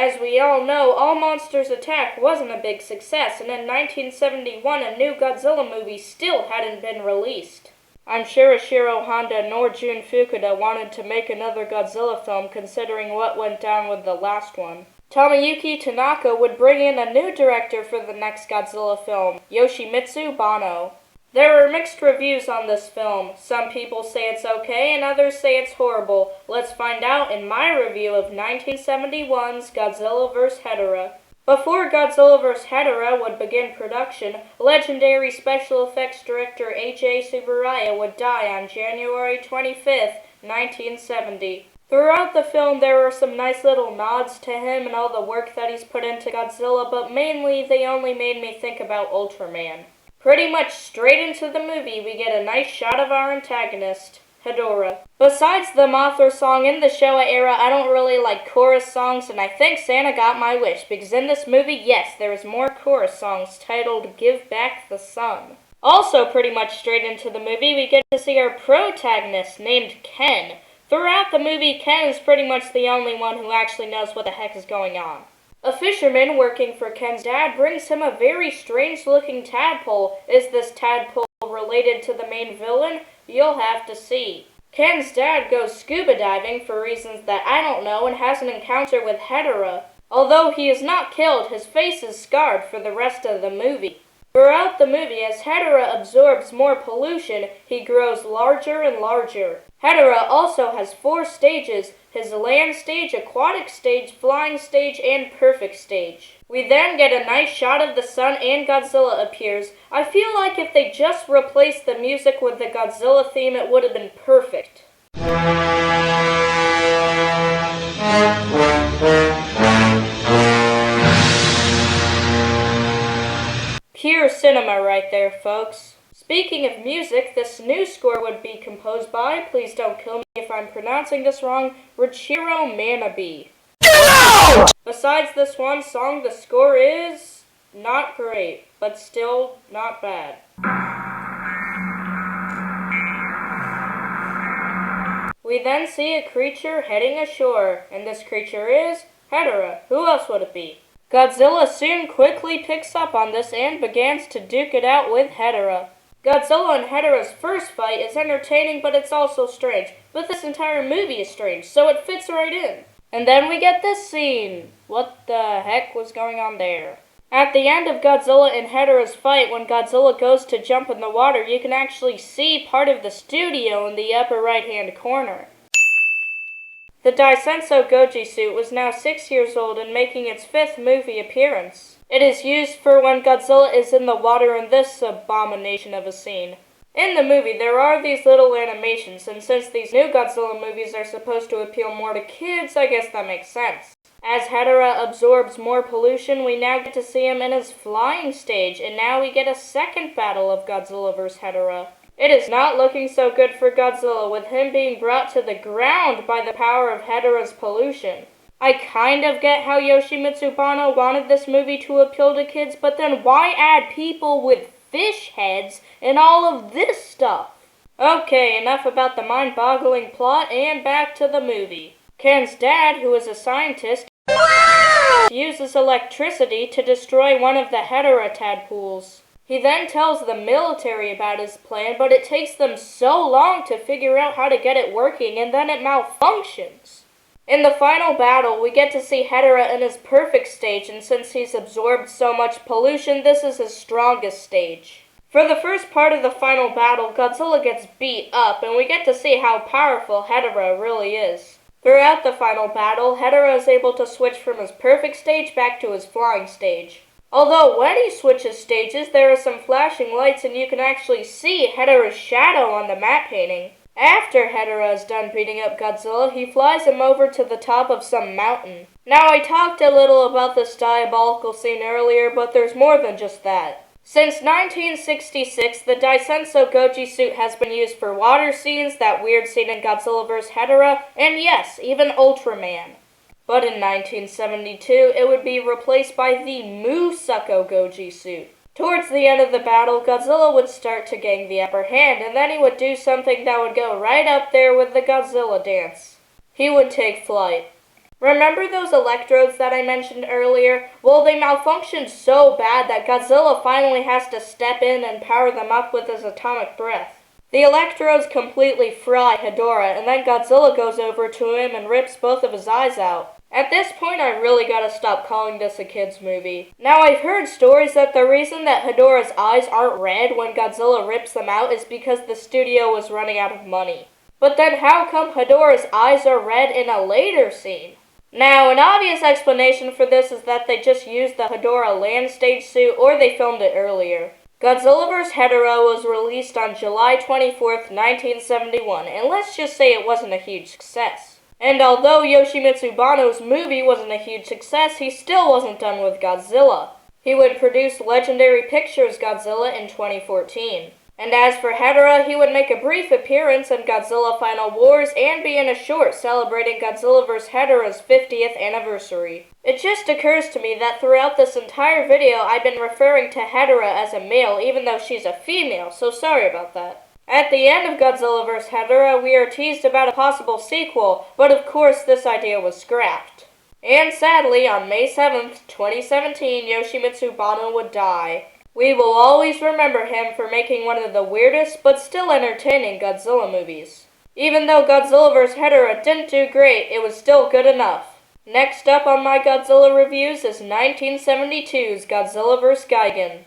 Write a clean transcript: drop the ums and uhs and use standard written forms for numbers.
As we all know, All Monsters Attack wasn't a big success, and in 1971 a new Godzilla movie still hadn't been released. I'm sure Ishiro Honda nor Jun Fukuda wanted to make another Godzilla film considering what went down with the last one. Tomoyuki Tanaka would bring in a new director for the next Godzilla film, Yoshimitsu Banno. There were mixed reviews on this film. Some people say it's okay and others say it's horrible. Let's find out in my review of 1971's Godzilla vs. Hedorah. Before Godzilla vs. Hedorah would begin production, legendary special effects director H.A. Tsuburaya would die on January 25th, 1970. Throughout the film there were some nice little nods to him and all the work that he's put into Godzilla, but mainly they only made me think about Ultraman. Pretty much straight into the movie, we get a nice shot of our antagonist, Hedorah. Besides the Mothra song in the Showa era, I don't really like chorus songs, and I think Santa got my wish, because in this movie, yes, there is more chorus songs titled Give Back the Sun. Also pretty much straight into the movie, we get to see our protagonist named Ken. Throughout the movie, Ken is pretty much the only one who actually knows what the heck is going on. A fisherman working for Ken's dad brings him a very strange-looking tadpole. Is this tadpole related to the main villain? You'll have to see. Ken's dad goes scuba diving for reasons that I don't know and has an encounter with Hedorah. Although he is not killed, his face is scarred for the rest of the movie. Throughout the movie, as Hedorah absorbs more pollution, he grows larger and larger. Hedorah also has 4 stages: his land stage, aquatic stage, flying stage, and perfect stage. We then get a nice shot of the sun and Godzilla appears. I feel like if they just replaced the music with the Godzilla theme, it would have been perfect. Pure cinema right there, folks. Speaking of music, this new score would be composed by, please don't kill me if I'm pronouncing this wrong, Richiro Manabe. No! Besides this one song, the score is not great, but still not bad. We then see a creature heading ashore, and this creature is Hedorah. Who else would it be? Godzilla soon quickly picks up on this and begins to duke it out with Hedorah. Godzilla and Hedorah's first fight is entertaining, but it's also strange. But this entire movie is strange, so it fits right in. And then we get this scene. What the heck was going on there? At the end of Godzilla and Hedorah's fight, when Godzilla goes to jump in the water, you can actually see part of the studio in the upper right-hand corner. The Daisenso Goji suit was now 6 years old and making its 5th movie appearance. It is used for when Godzilla is in the water in this abomination of a scene. In the movie, there are these little animations, and since these new Godzilla movies are supposed to appeal more to kids, I guess that makes sense. As Hedorah absorbs more pollution, we now get to see him in his flying stage, and now we get a second battle of Godzilla vs. Hedorah. It is not looking so good for Godzilla, with him being brought to the ground by the power of Hedorah's pollution. I kind of get how Yoshimitsu Banno wanted this movie to appeal to kids, but then why add people with fish heads and all of this stuff? Okay, enough about the mind-boggling plot, and back to the movie. Ken's dad, who is a scientist, uses electricity to destroy one of the Hedorah tadpoles. He then tells the military about his plan, but it takes them so long to figure out how to get it working, and then it malfunctions. In the final battle, we get to see Hedorah in his perfect stage, and since he's absorbed so much pollution, this is his strongest stage. For the first part of the final battle, Godzilla gets beat up, and we get to see how powerful Hedorah really is. Throughout the final battle, Hedorah is able to switch from his perfect stage back to his flying stage. Although when he switches stages, there are some flashing lights and you can actually see Hedorah's shadow on the matte painting. After Hedorah is done beating up Godzilla, he flies him over to the top of some mountain. Now, I talked a little about this diabolical scene earlier, but there's more than just that. Since 1966, the Daisenso Goji suit has been used for water scenes, that weird scene in Godzilla vs. Hedorah, and yes, even Ultraman. But in 1972, it would be replaced by the Musako Goji suit. Towards the end of the battle, Godzilla would start to gain the upper hand, and then he would do something that would go right up there with the Godzilla dance. He would take flight. Remember those electrodes that I mentioned earlier? Well, they malfunctioned so bad that Godzilla finally has to step in and power them up with his atomic breath. The electrodes completely fry Hedorah, and then Godzilla goes over to him and rips both of his eyes out. At this point, I really gotta stop calling this a kid's movie. Now, I've heard stories that the reason that Hedorah's eyes aren't red when Godzilla rips them out is because the studio was running out of money. But then how come Hedorah's eyes are red in a later scene? Now, an obvious explanation for this is that they just used the Hedorah land stage suit or they filmed it earlier. Godzilla vs. Hedorah was released on July 24th, 1971, and let's just say it wasn't a huge success. And although Yoshimitsu Banno's movie wasn't a huge success, he still wasn't done with Godzilla. He would produce Legendary Pictures' Godzilla in 2014. And as for Hedorah, he would make a brief appearance in Godzilla Final Wars and be in a short celebrating Godzilla vs. Hedorah's 50th anniversary. It just occurs to me that throughout this entire video I've been referring to Hedorah as a male even though she's a female, so sorry about that. At the end of Godzilla vs. Hedorah, we are teased about a possible sequel, but of course this idea was scrapped. And sadly, on May 7th, 2017, Yoshimitsu Banno would die. We will always remember him for making one of the weirdest but still entertaining Godzilla movies. Even though Godzilla vs. Hedorah didn't do great, it was still good enough. Next up on my Godzilla reviews is 1972's Godzilla vs. Gigan.